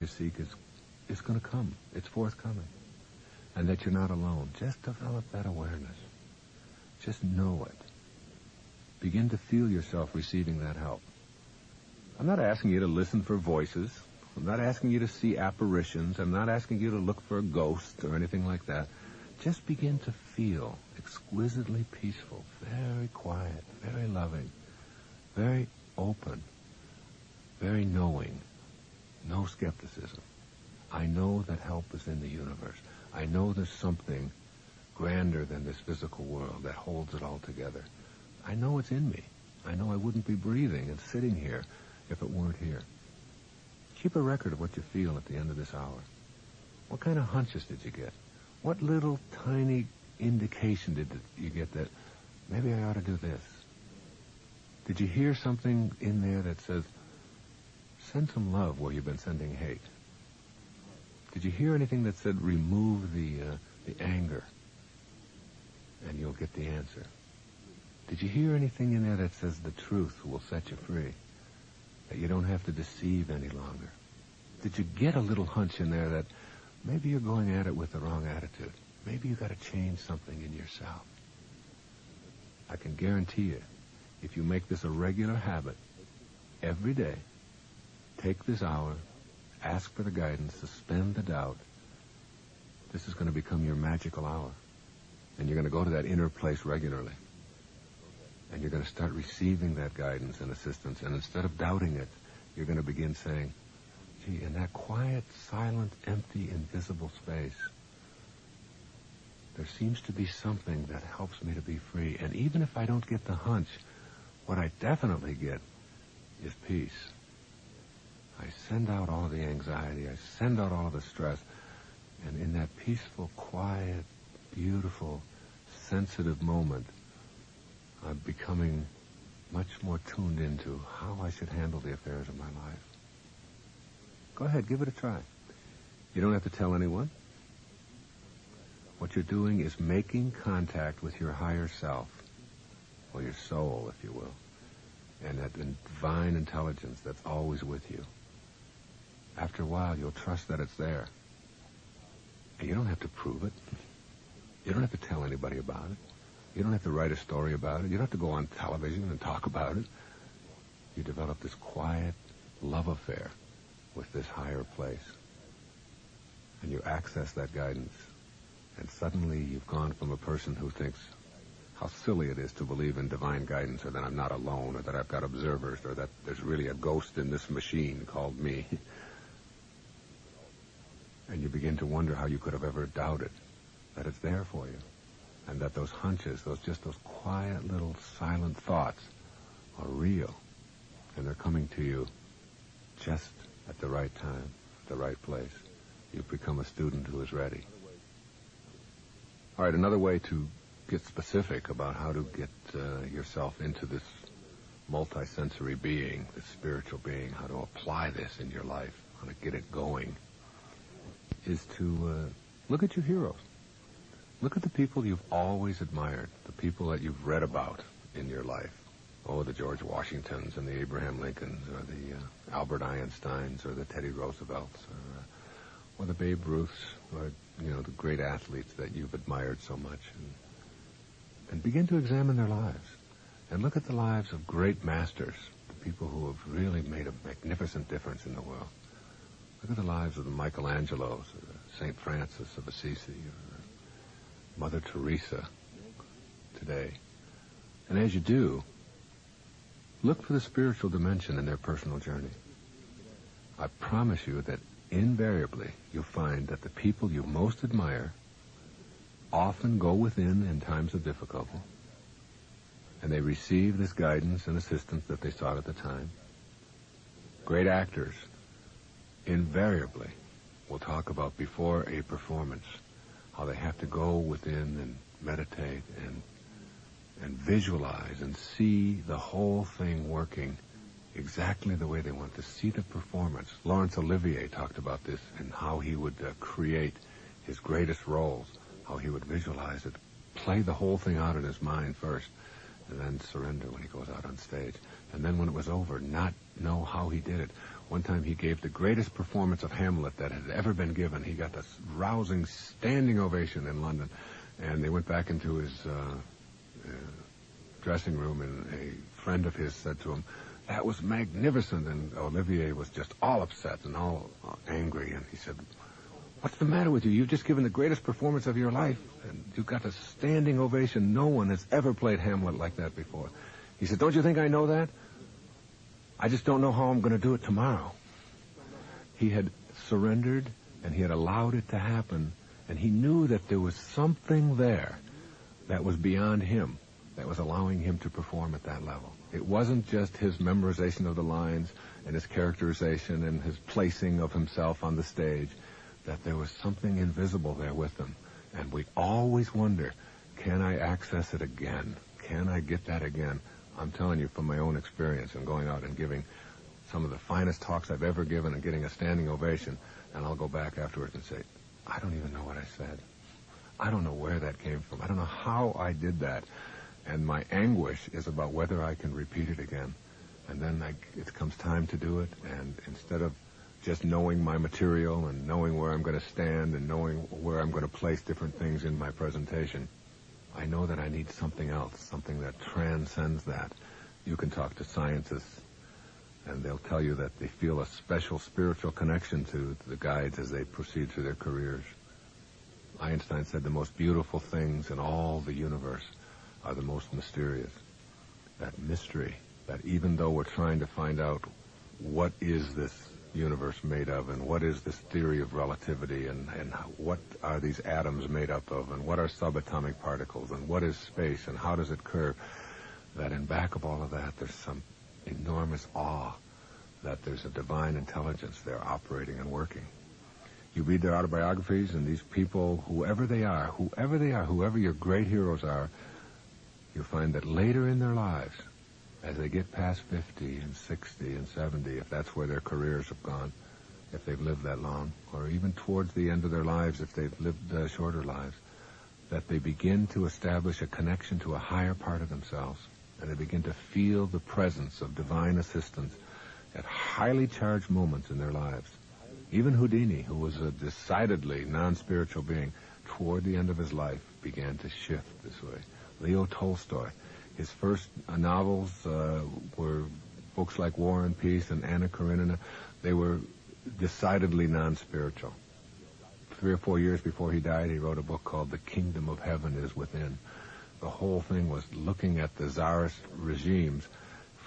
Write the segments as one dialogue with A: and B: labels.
A: you seek is going to come. It's forthcoming. And that you're not alone. Just develop that awareness. Just know it. Begin to feel yourself receiving that help. I'm not asking you to listen for voices. I'm not asking you to see apparitions. I'm not asking you to look for a ghost or anything like that. Just begin to feel exquisitely peaceful, very quiet, very loving, very open, very knowing, no skepticism. I know that help is in the universe. I know there's something grander than this physical world that holds it all together. I know it's in me. I know I wouldn't be breathing and sitting here if it weren't here. Keep a record of what you feel at the end of this hour. What kind of hunches did you get? What little tiny indication did you get that maybe I ought to do this? Did you hear something in there that says, send some love where you've been sending hate? Did you hear anything that said, remove the anger and you'll get the answer? Did you hear anything in there that says the truth will set you free? That you don't have to deceive any longer? Did you get a little hunch in there that maybe you're going at it with the wrong attitude? Maybe you've got to change something in yourself. I can guarantee you, if you make this a regular habit, every day, take this hour, ask for the guidance, suspend the doubt, this is going to become your magical hour. And you're going to go to that inner place regularly. And you're going to start receiving that guidance and assistance. And instead of doubting it, you're going to begin saying, gee, in that quiet, silent, empty, invisible space, there seems to be something that helps me to be free. And even if I don't get the hunch, what I definitely get is peace. I send out all of the anxiety. I send out all of the stress. And in that peaceful, quiet, beautiful, sensitive moment, I'm becoming much more tuned into how I should handle the affairs of my life. Go ahead, give it a try. You don't have to tell anyone. What you're doing is making contact with your higher self, or your soul, if you will, and that divine intelligence that's always with you. After a while, you'll trust that it's there. And you don't have to prove it. You don't have to tell anybody about it. You don't have to write a story about it. You don't have to go on television and talk about it. You develop this quiet love affair with this higher place. And you access that guidance. And suddenly you've gone from a person who thinks how silly it is to believe in divine guidance, or that I'm not alone, or that I've got observers, or that there's really a ghost in this machine called me. And you begin to wonder how you could have ever doubted that it's there for you. And that those hunches, those quiet little silent thoughts are real. And they're coming to you just at the right time, the right place. You've become a student who is ready. All right, another way to get specific about how to get yourself into this multisensory being, this spiritual being, how to apply this in your life, how to get it going, is to look at your heroes. Look at the people you've always admired, the people that you've read about in your life. Oh, the George Washingtons and the Abraham Lincolns, or the Albert Einsteins, or the Teddy Roosevelts, or the Babe Ruths, or, the great athletes that you've admired so much. And begin to examine their lives. And look at the lives of great masters, the people who have really made a magnificent difference in the world. Look at the lives of the Michelangelos, or St. Francis of Assisi, or Mother Teresa today. And as you do, look for the spiritual dimension in their personal journey. I promise you that invariably you'll find that the people you most admire often go within in times of difficulty, and they receive this guidance and assistance that they sought at the time. Great actors invariably will talk about before a performance how they have to go within and meditate and visualize and see the whole thing working exactly the way they want to see the performance. Laurence Olivier talked about this and how he would create his greatest roles, how he would visualize it, play the whole thing out in his mind first, and then surrender when he goes out on stage. And then when it was over, not know how he did it. One time he gave the greatest performance of Hamlet that had ever been given. He got this rousing standing ovation in London. And they went back into his dressing room, and a friend of his said to him, "That was magnificent." And Olivier was just all upset and all angry. And he said, "What's the matter with you? You've just given the greatest performance of your life, and you got a standing ovation. No one has ever played Hamlet like that before." He said, "Don't you think I know that? I just don't know how I'm going to do it tomorrow." He had surrendered, and he had allowed it to happen, and he knew that there was something there that was beyond him, that was allowing him to perform at that level. It wasn't just his memorization of the lines and his characterization and his placing of himself on the stage, that there was something invisible there with him. And we always wonder, can I access it again? Can I get that again? I'm telling you from my own experience and going out and giving some of the finest talks I've ever given and getting a standing ovation, and I'll go back afterwards and say, I don't even know what I said. I don't know where that came from. I don't know how I did that. And my anguish is about whether I can repeat it again. And then it comes time to do it, and instead of just knowing my material and knowing where I'm going to stand and knowing where I'm going to place different things in my presentation, I know that I need something else, something that transcends that. You can talk to scientists, and they'll tell you that they feel a special spiritual connection to the guides as they proceed through their careers. Einstein said the most beautiful things in all the universe are the most mysterious. That mystery, that even though we're trying to find out what is this universe made of, and what is this theory of relativity, and what are these atoms made up of, and what are subatomic particles, and what is space, and how does it curve, that in back of all of that there's some enormous awe that there's a divine intelligence there operating and working. You read their autobiographies, and these people, whoever your great heroes are, you'll find that later in their lives, as they get past 50 and 60 and 70, if that's where their careers have gone, if they've lived that long, or even towards the end of their lives if they've lived shorter lives, that they begin to establish a connection to a higher part of themselves, and they begin to feel the presence of divine assistance at highly charged moments in their lives. Even Houdini, who was a decidedly non-spiritual being, toward the end of his life began to shift this way. Leo Tolstoy, his first novels were books like War and Peace and Anna Karenina. They were decidedly non-spiritual. 3 or 4 years before he died, he wrote a book called The Kingdom of Heaven is Within. The whole thing was looking at the Tsarist regimes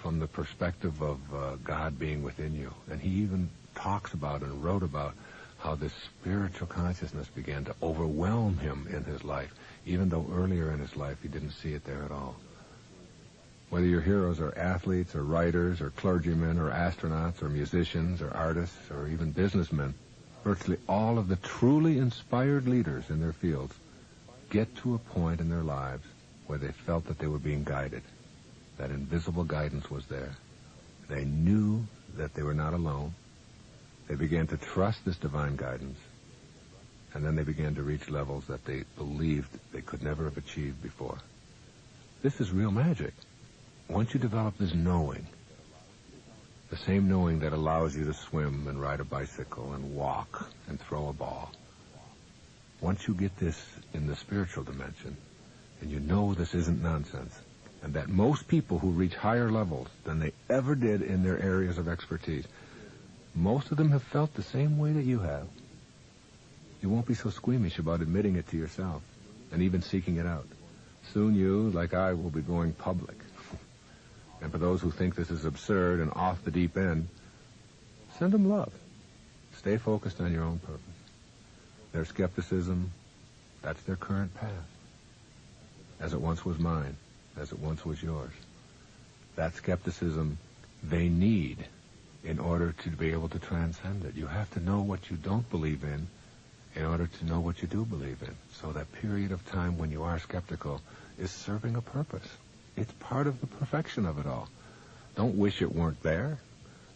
A: from the perspective of God being within you. And he even talks about and wrote about how this spiritual consciousness began to overwhelm him in his life, even though earlier in his life he didn't see it there at all. Whether your heroes are athletes or writers or clergymen or astronauts or musicians or artists or even businessmen, virtually all of the truly inspired leaders in their fields get to a point in their lives where they felt that they were being guided. That invisible guidance was there. They knew that they were not alone. They began to trust this divine guidance, and then they began to reach levels that they believed they could never have achieved before. This is real magic. Once you develop this knowing, the same knowing that allows you to swim and ride a bicycle and walk and throw a ball, once you get this in the spiritual dimension, and you know this isn't nonsense, and that most people who reach higher levels than they ever did in their areas of expertise, most of them have felt the same way that you have. You won't be so squeamish about admitting it to yourself and even seeking it out. Soon you, like I, will be going public. And for those who think this is absurd and off the deep end, send them love. Stay focused on your own purpose. Their skepticism, that's their current path. As it once was mine, as it once was yours. That skepticism they need in order to be able to transcend it. You have to know what you don't believe in order to know what you do believe in. So that period of time when you are skeptical is serving a purpose. It's part of the perfection of it all. Don't wish it weren't there.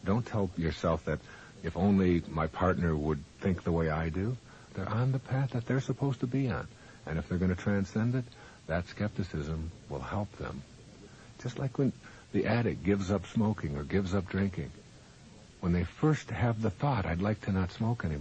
A: Don't tell yourself that if only my partner would think the way I do. They're on the path that they're supposed to be on. And if they're going to transcend it, that skepticism will help them. Just like when the addict gives up smoking or gives up drinking. when they first have the thought, I'd like to not smoke anymore.